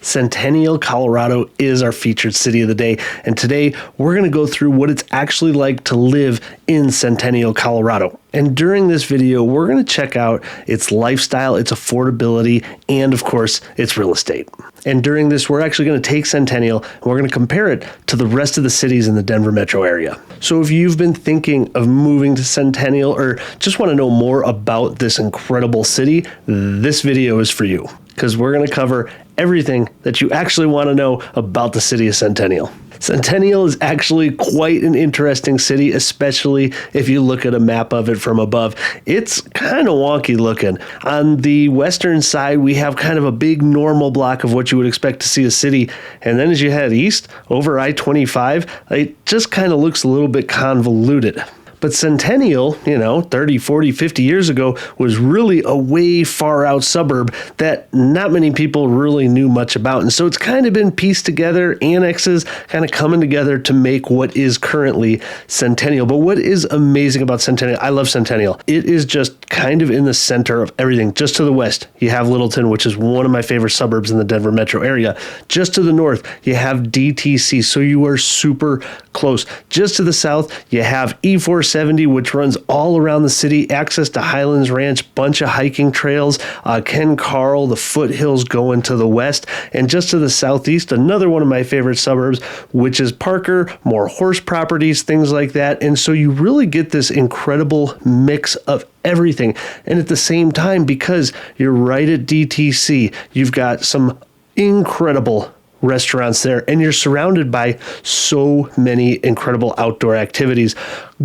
Centennial, Colorado is our featured city of the day, and today we're going to go through what it's actually like to live in Centennial, Colorado. And during this video, we're going to check out its lifestyle, its affordability, and of course, its real estate. And during this, we're actually going to take Centennial and we're going to compare it to the rest of the cities in the Denver metro area. So if you've been thinking of moving to Centennial or just want to know more about this incredible city, this video is for you, because we're going to cover everything that you actually want to know about the city of Centennial. Centennial is actually quite an interesting city, especially if you look at a map of it from above. It's kind of wonky looking. On the western side, we have kind of a big normal block of what you would expect to see a city. And then as you head east over I-25, it just kind of looks a little bit convoluted. But Centennial, 30, 40, 50 years ago, was really a way far out suburb that not many people really knew much about. And so it's kind of been pieced together, annexes kind of coming together to make what is currently Centennial. But what is amazing about Centennial, I love Centennial. It is just kind of in the center of everything. Just to the west, you have Littleton, which is one of my favorite suburbs in the Denver metro area. Just to the north, you have DTC, so you are super close. Just to the south, you have E470, which runs all around the city, access to Highlands Ranch, bunch of hiking trails, Ken Carl, the foothills going to the west, and just to the southeast, another one of my favorite suburbs, which is Parker, more horse properties, things like that. And so you really get this incredible mix of everything. And at the same time, because you're right at DTC, you've got some incredible restaurants there, and you're surrounded by so many incredible outdoor activities,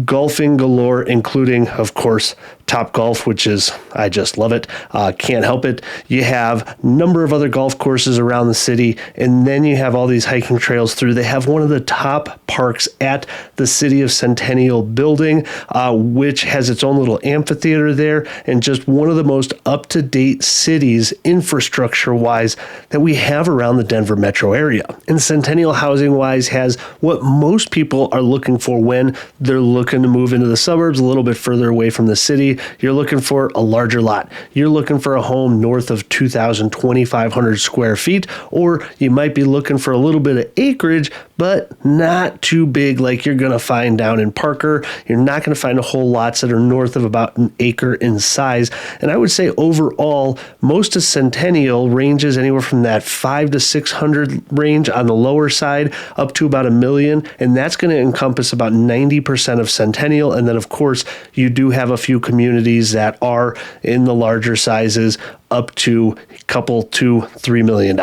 golfing galore, including, of course, Top Golf, which is, I just love it. Can't help it. You have a number of other golf courses around the city, and then you have all these hiking trails through. They have one of the top parks at the City of Centennial building, which has its own little amphitheater there, and just one of the most up-to-date cities infrastructure-wise that we have around the Denver metro area. And Centennial housing-wise has what most people are looking for when they're looking to move into the suburbs a little bit further away from the city. You're looking for a larger lot. You're looking for a home north of 2,500 square feet, or you might be looking for a little bit of acreage, but not too big like you're going to find down in Parker. You're not going to find a whole lots that are north of about an acre in size. And I would say overall, most of Centennial ranges anywhere from that 500 to 600 range on the lower side up to about 1 million. And that's going to encompass about 90% of Centennial. And then, of course, you do have a few communities that are in the larger sizes up to a couple to $3 million.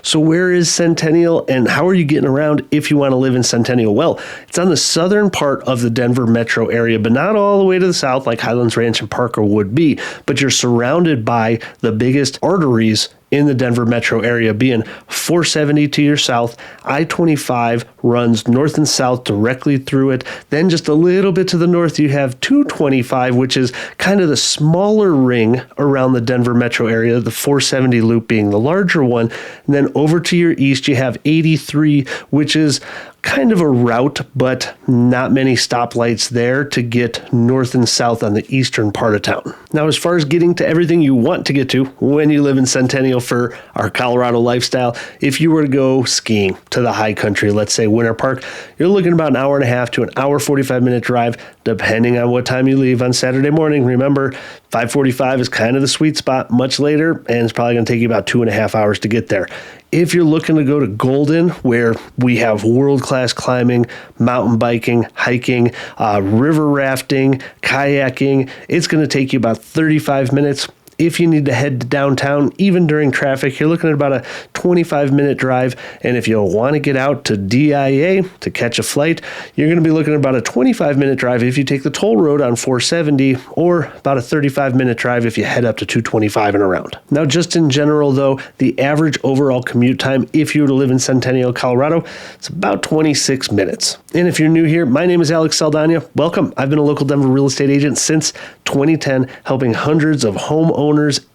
So where is Centennial, and how are you getting around if you want to live in Centennial? Well, it's on the southern part of the Denver metro area, but not all the way to the south like Highlands Ranch and Parker would be, but you're surrounded by the biggest arteries in the Denver metro area, being 470 to your south. I-25 runs north and south directly through it. Then just a little bit to the north, you have 225, which is kind of the smaller ring around the Denver metro area, the 470 loop being the larger one. And then over to your east, you have 83, which is kind of a route, but not many stoplights there to get north and south on the eastern part of town. Now, as far as getting to everything you want to get to when you live in Centennial for our Colorado lifestyle, if you were to go skiing to the high country, let's say Winter Park, you're looking about an hour and a half to an hour 45-minute drive, depending on what time you leave on Saturday morning. Remember, 5:45 is kind of the sweet spot, much later, and it's probably going to take you about 2.5 hours to get there. If you're looking to go to Golden, where we have world-class climbing, mountain biking, hiking, river rafting, kayaking, it's going to take you about 35 minutes. If you need to head to downtown, even during traffic, you're looking at about a 25-minute drive. And if you want to get out to DIA to catch a flight, you're going to be looking at about a 25-minute drive if you take the toll road on 470, or about a 35-minute drive if you head up to 225 and around. Now, just in general, though, the average overall commute time, if you were to live in Centennial, Colorado, it's about 26 minutes. And if you're new here, my name is Alex Saldana. Welcome. I've been a local Denver real estate agent since 2010, helping hundreds of homeowners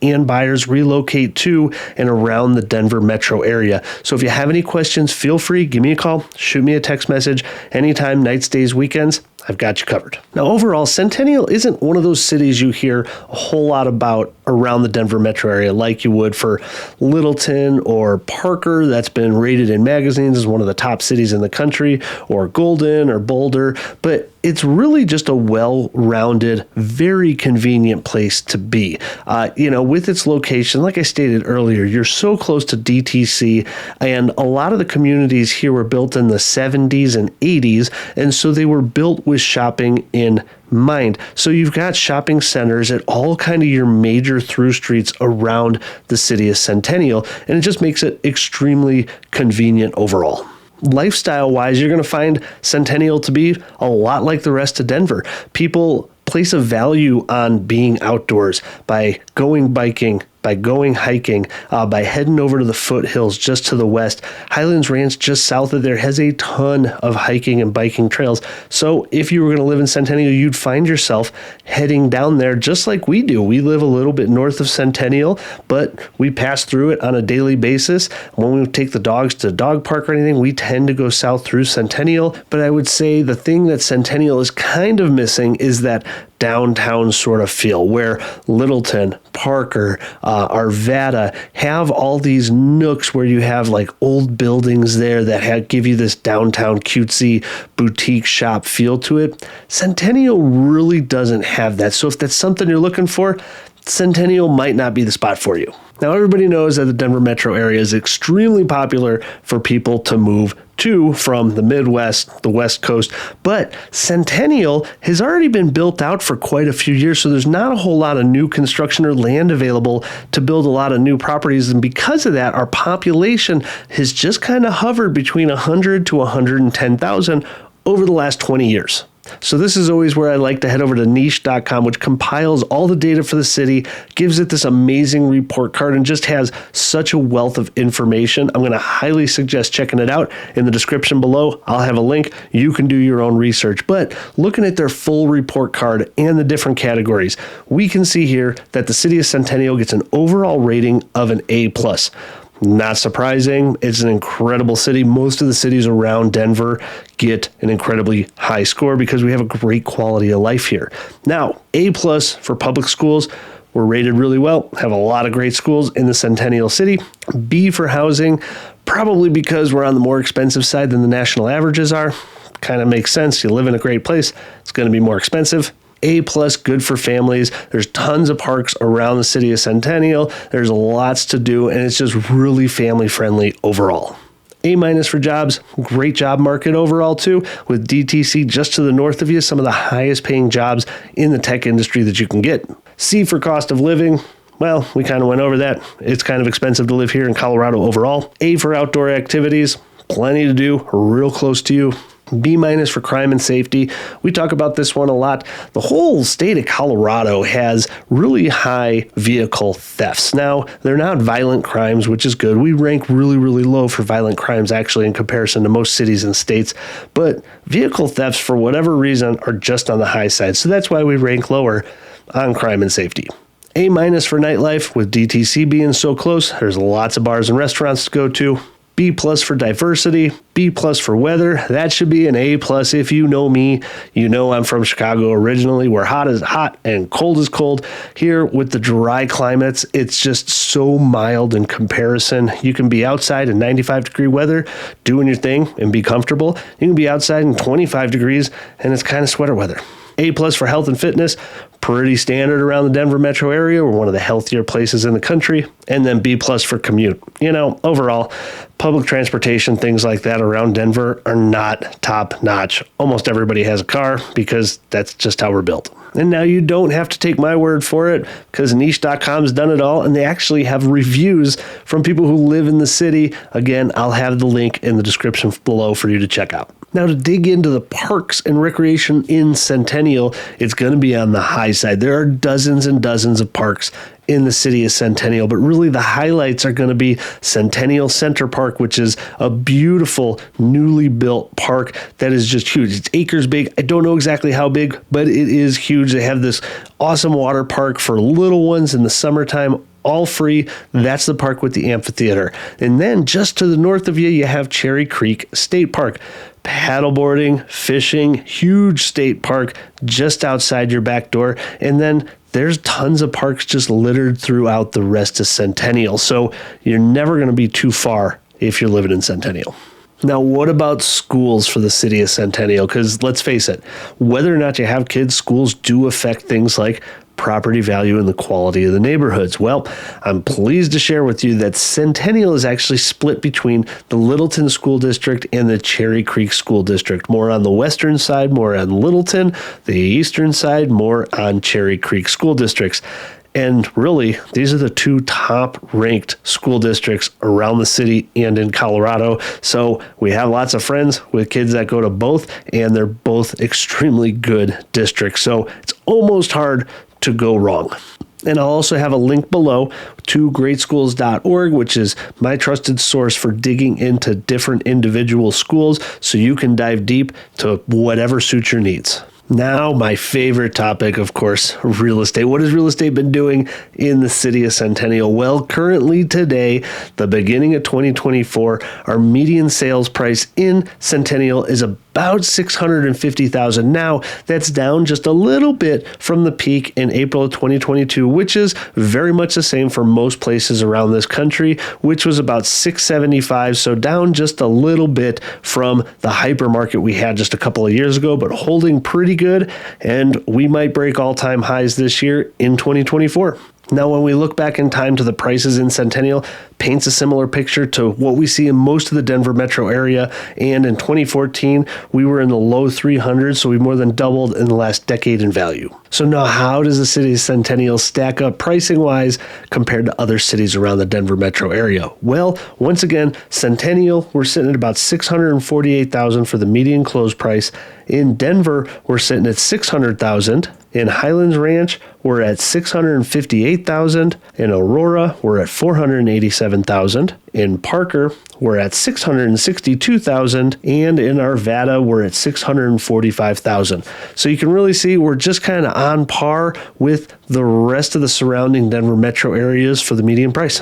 and buyers relocate to and around the Denver metro area. So if you have any questions, feel free, give me a call, shoot me a text message anytime, nights, days, weekends. I've got you covered. Now, overall, Centennial isn't one of those cities you hear a whole lot about around the Denver metro area like you would for Littleton or Parker, that's been rated in magazines as one of the top cities in the country, or Golden or Boulder, but it's really just a well-rounded, very convenient place to be. With its location, like I stated earlier, you're so close to DTC, and a lot of the communities here were built in the 70s and 80s, and so they were built with shopping in mind. So you've got shopping centers at all kind of your major through streets around the city of Centennial, and it just makes it extremely convenient overall. Lifestyle-wise, you're going to find Centennial to be a lot like the rest of Denver. People place a value on being outdoors by going biking, by going hiking, by heading over to the foothills just to the west. Highlands Ranch just south of there has a ton of hiking and biking trails. So if you were going to live in Centennial, you'd find yourself heading down there just like we do. We live a little bit north of Centennial, but we pass through it on a daily basis. When we take the dogs to the dog park or anything, we tend to go south through Centennial. But I would say the thing that Centennial is kind of missing is that downtown sort of feel, where Littleton, Parker, Arvada have all these nooks where you have like old buildings there that give you this downtown cutesy boutique shop feel to it. Centennial really doesn't have that. So if that's something you're looking for, Centennial might not be the spot for you. Now, everybody knows that the Denver metro area is extremely popular for people to move to from the Midwest, the West Coast, but Centennial has already been built out for quite a few years, so there's not a whole lot of new construction or land available to build a lot of new properties, and because of that, our population has just kind of hovered between 100 to 110,000 over the last 20 years. So this is always where I like to head over to niche.com, which compiles all the data for the city, gives it this amazing report card, and just has such a wealth of information. I'm going to highly suggest checking it out. In the description below, I'll have a link. You can do your own research. But looking at their full report card and the different categories, we can see here that the city of Centennial gets an overall rating of an A+. Not surprising. It's an incredible city. Most of the cities around Denver get an incredibly high score because we have a great quality of life here. Now, A+ for public schools. We're rated really well, have a lot of great schools in the Centennial City. B for housing, probably because we're on the more expensive side than the national averages are. Kind of makes sense. You live in a great place, it's going to be more expensive. A+, good for families. There's tons of parks around the city of Centennial. There's lots to do, and it's just really family friendly overall. A- for jobs, great job market overall too, with DTC just to the north of you, some of the highest paying jobs in the tech industry that you can get. C for cost of living. Well, we kind of went over that. It's kind of expensive to live here in Colorado overall. A for outdoor activities, plenty to do, real close to you. B- for crime and safety. We talk about this one a lot. The whole state of Colorado has really high vehicle thefts. Now, they're not violent crimes, which is good. We rank really, really low for violent crimes, actually, in comparison to most cities and states. But vehicle thefts, for whatever reason, are just on the high side. So that's why we rank lower on crime and safety. A- for nightlife, with DTC being so close. There's lots of bars and restaurants to go to. B+ for diversity, B+ for weather. That should be an A+. If you know me, you know I'm from Chicago originally, where hot is hot and cold is cold. Here with the dry climates, it's just so mild in comparison. You can be outside in 95-degree weather doing your thing and be comfortable. You can be outside in 25 degrees and it's kind of sweater weather. A+ for health and fitness, pretty standard around the Denver metro area. We're one of the healthier places in the country. And then B+ for commute. Overall, public transportation, things like that around Denver are not top notch. Almost everybody has a car because that's just how we're built. And now you don't have to take my word for it, because niche.com's done it all, and they actually have reviews from people who live in the city. Again, I'll have the link in the description below for you to check out. Now, to dig into the parks and recreation in Centennial, it's going to be on the high side. There are dozens and dozens of parks in the city of Centennial, but really the highlights are going to be Centennial Center Park, which is a beautiful newly built park that is just huge. It's acres big. I don't know exactly how big, but it is huge. They have this awesome water park for little ones in the summertime all free. That's the park with the amphitheater. And then just to the north of you, you have Cherry Creek State Park. Paddleboarding, fishing, huge state park just outside your back door. And then there's tons of parks just littered throughout the rest of Centennial. So you're never going to be too far if you're living in Centennial. Now, what about schools for the city of Centennial? Because let's face it, whether or not you have kids, schools do affect things like property value and the quality of the neighborhoods. Well, I'm pleased to share with you that Centennial is actually split between the Littleton School District and the Cherry Creek School District. More on the western side, more on Littleton, the eastern side, more on Cherry Creek School Districts. And really, these are the two top-ranked school districts around the city and in Colorado. So we have lots of friends with kids that go to both, and they're both extremely good districts. So it's almost hard to go wrong. And I'll also have a link below to greatschools.org, which is my trusted source for digging into different individual schools so you can dive deep to whatever suits your needs. Now, my favorite topic, of course, real estate. What has real estate been doing in the city of Centennial? Well, currently today, the beginning of 2024, our median sales price in Centennial is about $650,000. Now, that's down just a little bit from the peak in April of 2022, which is very much the same for most places around this country, which was about $675,000. So down just a little bit from the hypermarket we had just a couple of years ago, but holding pretty good. And we might break all-time highs this year in 2024. Now, when we look back in time to the prices in Centennial, paints a similar picture to what we see in most of the Denver metro area. And in 2014, we were in the low 300s, so we more than doubled in the last decade in value. So now, how does the city of Centennial stack up pricing-wise compared to other cities around the Denver metro area? Well, once again, Centennial, we're sitting at about $648,000 for the median close price. In Denver, we're sitting at $600,000. In Highlands Ranch, we're at $658,000. In Aurora, we're at $487,000. In Parker, we're at $662,000. And in Arvada, we're at $645,000. So you can really see we're just kind of on par with the rest of the surrounding Denver metro areas for the median price.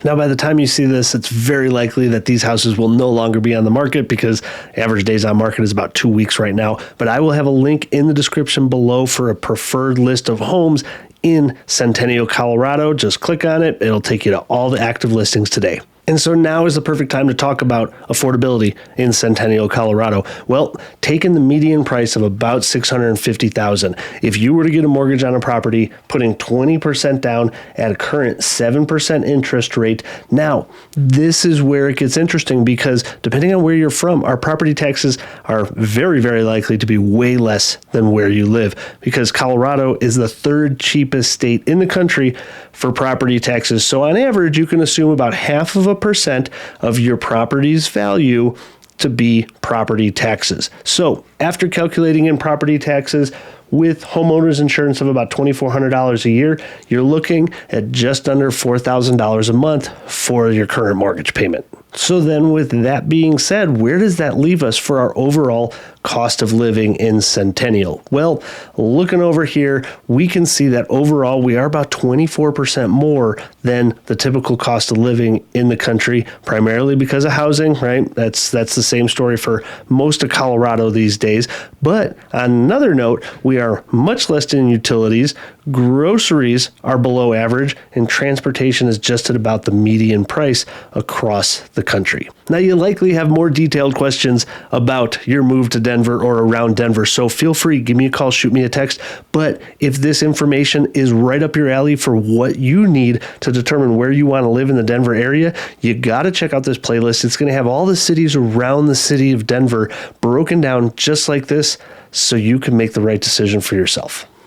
Now, by the time you see this, it's very likely that these houses will no longer be on the market because average days on market is about 2 weeks right now. But I will have a link in the description below for a preferred list of homes in Centennial, Colorado. Just click on it. It'll take you to all the active listings today. And so now is the perfect time to talk about affordability in Centennial, Colorado. Well, taking the median price of about $650,000, if you were to get a mortgage on a property, putting 20% down at a current 7% interest rate. Now, this is where it gets interesting because depending on where you're from, our property taxes are very, very likely to be way less than where you live because Colorado is the third cheapest state in the country for property taxes. So on average, you can assume about 0.5% of your property's value to be property taxes. So after calculating in property taxes with homeowners insurance of about $2,400 a year, you're looking at just under $4,000 a month for your current mortgage payment. So then with that being said, where does that leave us for our overall cost of living in Centennial? Well, looking over here, we can see that overall we are about 24% more than the typical cost of living in the country, primarily because of housing, right? That's the same story for most of Colorado these days. But on another note, we are much less in utilities, groceries are below average, and transportation is just at about the median price across the country. Now, you likely have more detailed questions about your move to Denver or around Denver, so feel free, give me a call, shoot me a text. But if this information is right up your alley for what you need to determine where you want to live in the Denver area, you got to check out this playlist. It's going to have all the cities around the city of Denver broken down just like this so you can make the right decision for yourself.